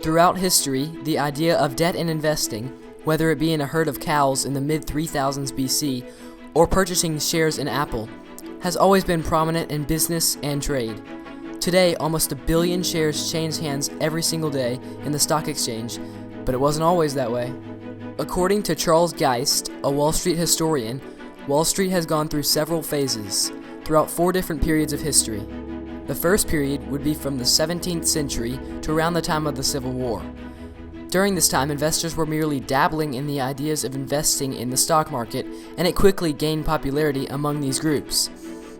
Throughout history, the idea of debt and investing, whether it be in a herd of cows in the mid-3000s BC or purchasing shares in Apple, has always been prominent in business and trade. Today, almost 1 billion shares change hands every single day in the stock exchange, but it wasn't always that way. According to Charles Geist, a Wall Street historian, Wall Street has gone through several phases throughout 4 different periods of history. The first period would be from the 17th century to around the time of the Civil War. During this time, investors were merely dabbling in the ideas of investing in the stock market, and it quickly gained popularity among these groups.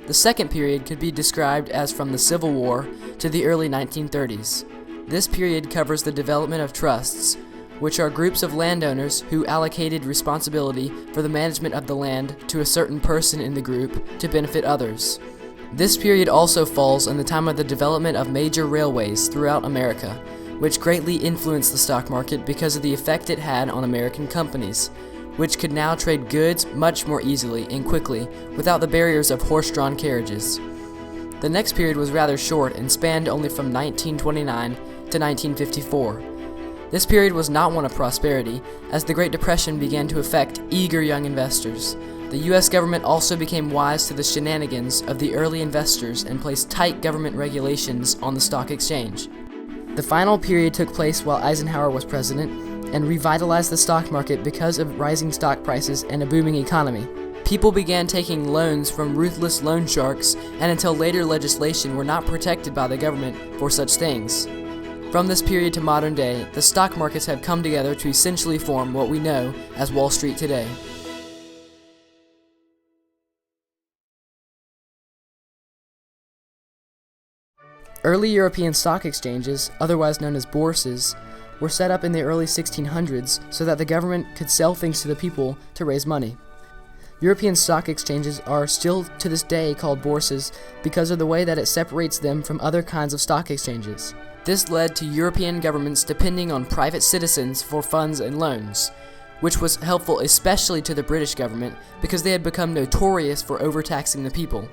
The second period could be described as from the Civil War to the early 1930s. This period covers the development of trusts, which are groups of landowners who allocated responsibility for the management of the land to a certain person in the group to benefit others. This period also falls in the time of the development of major railways throughout America, which greatly influenced the stock market because of the effect it had on American companies, which could now trade goods much more easily and quickly without the barriers of horse-drawn carriages. The next period was rather short and spanned only from 1929 to 1954. This period was not one of prosperity, as the Great Depression began to affect eager young investors. The U.S. government also became wise to the shenanigans of the early investors and placed tight government regulations on the stock exchange. The final period took place while Eisenhower was president and revitalized the stock market because of rising stock prices and a booming economy. People began taking loans from ruthless loan sharks, and until later legislation were not protected by the government for such things. From this period to modern day, the stock markets have come together to essentially form what we know as Wall Street today. Early European stock exchanges, otherwise known as bourses, were set up in the early 1600s so that the government could sell things to the people to raise money. European stock exchanges are still to this day called bourses because of the way that it separates them from other kinds of stock exchanges. This led to European governments depending on private citizens for funds and loans, which was helpful especially to the British government because they had become notorious for overtaxing the people.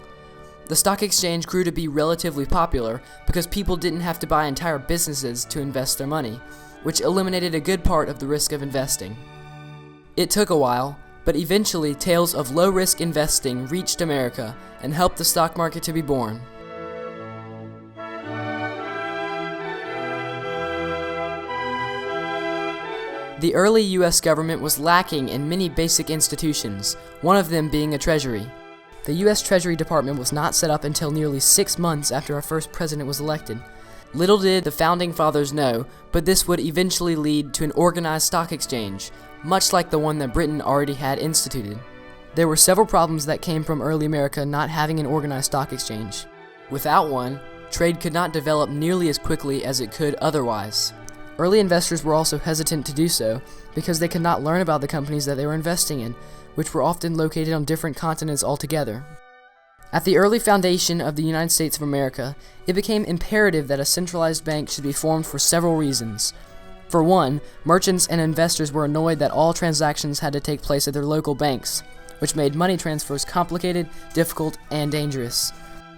The stock exchange grew to be relatively popular because people didn't have to buy entire businesses to invest their money, which eliminated a good part of the risk of investing. It took a while, but eventually tales of low-risk investing reached America and helped the stock market to be born. The early U.S. government was lacking in many basic institutions, one of them being a treasury. The U.S. Treasury Department was not set up until nearly 6 months after our first president was elected. Little did the Founding Fathers know, but this would eventually lead to an organized stock exchange, much like the one that Britain already had instituted. There were several problems that came from early America not having an organized stock exchange. Without one, trade could not develop nearly as quickly as it could otherwise. Early investors were also hesitant to do so because they could not learn about the companies that they were investing in, which were often located on different continents altogether. At the early foundation of the United States of America, it became imperative that a centralized bank should be formed for several reasons. For one, merchants and investors were annoyed that all transactions had to take place at their local banks, which made money transfers complicated, difficult, and dangerous.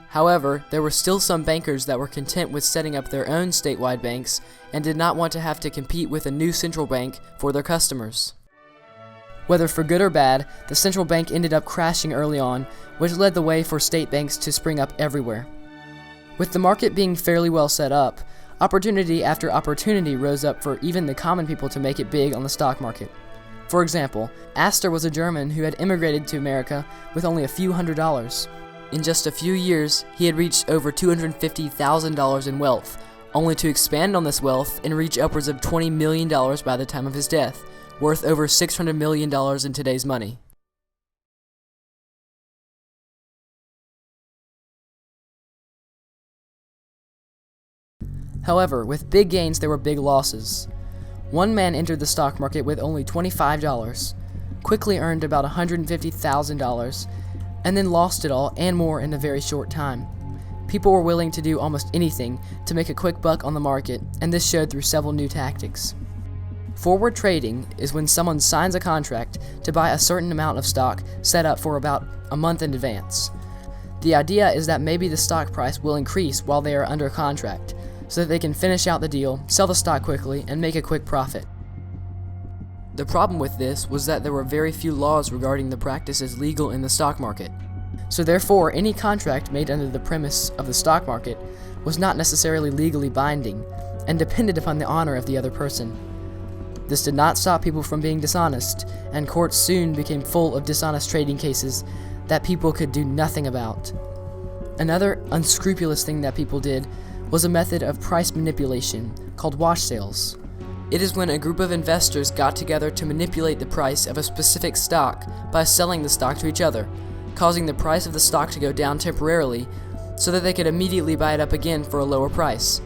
However, there were still some bankers that were content with setting up their own statewide banks and did not want to have to compete with a new central bank for their customers. Whether for good or bad, the central bank ended up crashing early on, which led the way for state banks to spring up everywhere. With the market being fairly well set up, opportunity after opportunity rose up for even the common people to make it big on the stock market. For example, Astor was a German who had immigrated to America with only a few $100s. In just a few years, he had reached over $250,000 in wealth, only to expand on this wealth and reach upwards of $20 million by the time of his death, worth over $600 million in today's money. However, with big gains there were big losses. One man entered the stock market with only $25, quickly earned about $150,000, and then lost it all and more in a very short time. People were willing to do almost anything to make a quick buck on the market, and this showed through several new tactics. Forward trading is when someone signs a contract to buy a certain amount of stock set up for about a month in advance. The idea is that maybe the stock price will increase while they are under contract, so that they can finish out the deal, sell the stock quickly, and make a quick profit. The problem with this was that there were very few laws regarding the practices legal in the stock market. So therefore, any contract made under the premise of the stock market was not necessarily legally binding and depended upon the honor of the other person. This did not stop people from being dishonest, and courts soon became full of dishonest trading cases that people could do nothing about. Another unscrupulous thing that people did was a method of price manipulation called wash sales. It is when a group of investors got together to manipulate the price of a specific stock by selling the stock to each other, causing the price of the stock to go down temporarily so that they could immediately buy it up again for a lower price.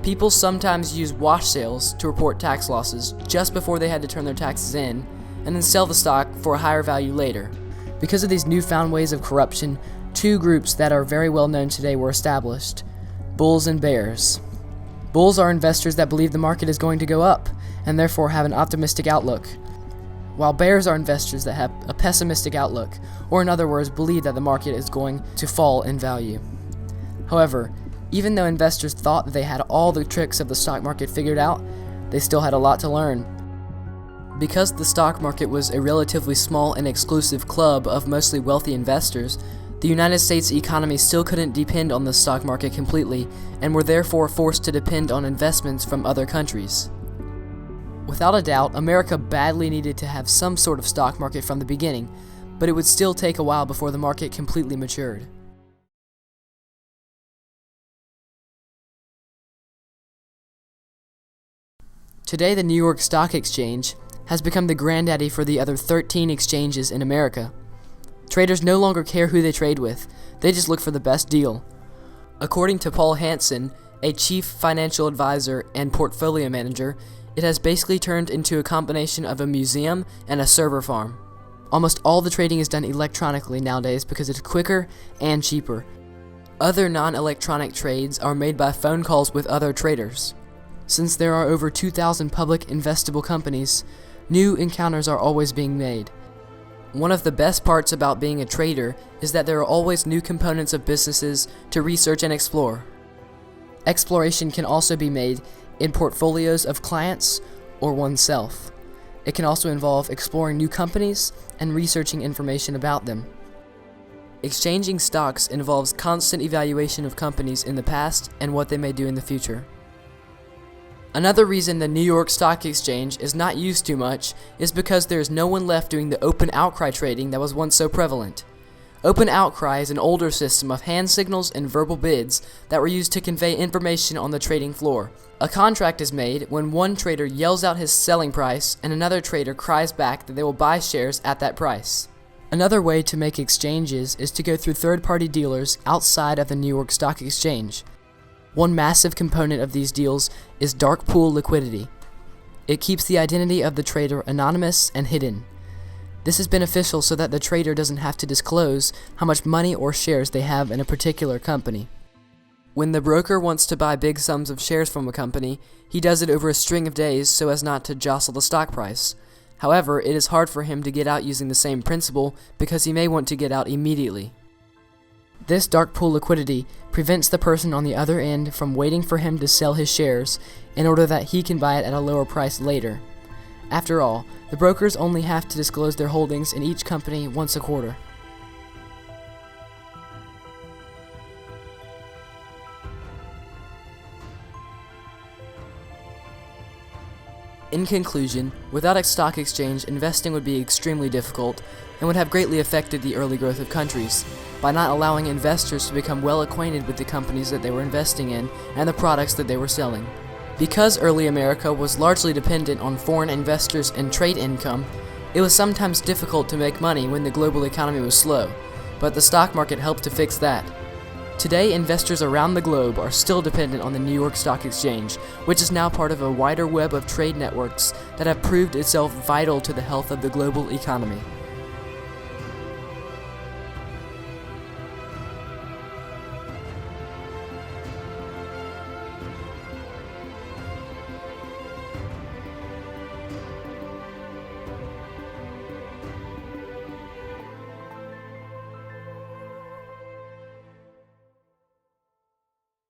People sometimes use wash sales to report tax losses just before they had to turn their taxes in, and then sell the stock for a higher value later. Because of these newfound ways of corruption, two groups that are very well known today were established: bulls and bears. Bulls are investors that believe the market is going to go up, and therefore have an optimistic outlook, while bears are investors that have a pessimistic outlook, or in other words, believe that the market is going to fall in value. However, even though investors thought that they had all the tricks of the stock market figured out, they still had a lot to learn. Because the stock market was a relatively small and exclusive club of mostly wealthy investors, the United States economy still couldn't depend on the stock market completely, and were therefore forced to depend on investments from other countries. Without a doubt, America badly needed to have some sort of stock market from the beginning, but it would still take a while before the market completely matured. Today, the New York Stock Exchange has become the granddaddy for the other 13 exchanges in America. Traders no longer care who they trade with, they just look for the best deal. According to Paul Hansen, a chief financial advisor and portfolio manager, it has basically turned into a combination of a museum and a server farm. Almost all the trading is done electronically nowadays because it's quicker and cheaper. Other non-electronic trades are made by phone calls with other traders. Since there are over 2,000 public investable companies, new encounters are always being made. One of the best parts about being a trader is that there are always new components of businesses to research and explore. Exploration can also be made in portfolios of clients or oneself. It can also involve exploring new companies and researching information about them. Exchanging stocks involves constant evaluation of companies in the past and what they may do in the future. Another reason the New York Stock Exchange is not used too much is because there is no one left doing the open outcry trading that was once so prevalent. Open outcry is an older system of hand signals and verbal bids that were used to convey information on the trading floor. A contract is made when one trader yells out his selling price and another trader cries back that they will buy shares at that price. Another way to make exchanges is to go through third-party dealers outside of the New York Stock Exchange. One massive component of these deals is dark pool liquidity. It keeps the identity of the trader anonymous and hidden. This is beneficial so that the trader doesn't have to disclose how much money or shares they have in a particular company. When the broker wants to buy big sums of shares from a company, he does it over a string of days so as not to jostle the stock price. However, it is hard for him to get out using the same principle because he may want to get out immediately. This dark pool liquidity prevents the person on the other end from waiting for him to sell his shares in order that he can buy it at a lower price later. After all, the brokers only have to disclose their holdings in each company once a quarter. In conclusion, without a stock exchange, investing would be extremely difficult and would have greatly affected the early growth of countries by not allowing investors to become well acquainted with the companies that they were investing in and the products that they were selling. Because early America was largely dependent on foreign investors and trade income, it was sometimes difficult to make money when the global economy was slow, but the stock market helped to fix that. Today, investors around the globe are still dependent on the New York Stock Exchange, which is now part of a wider web of trade networks that have proved itself vital to the health of the global economy.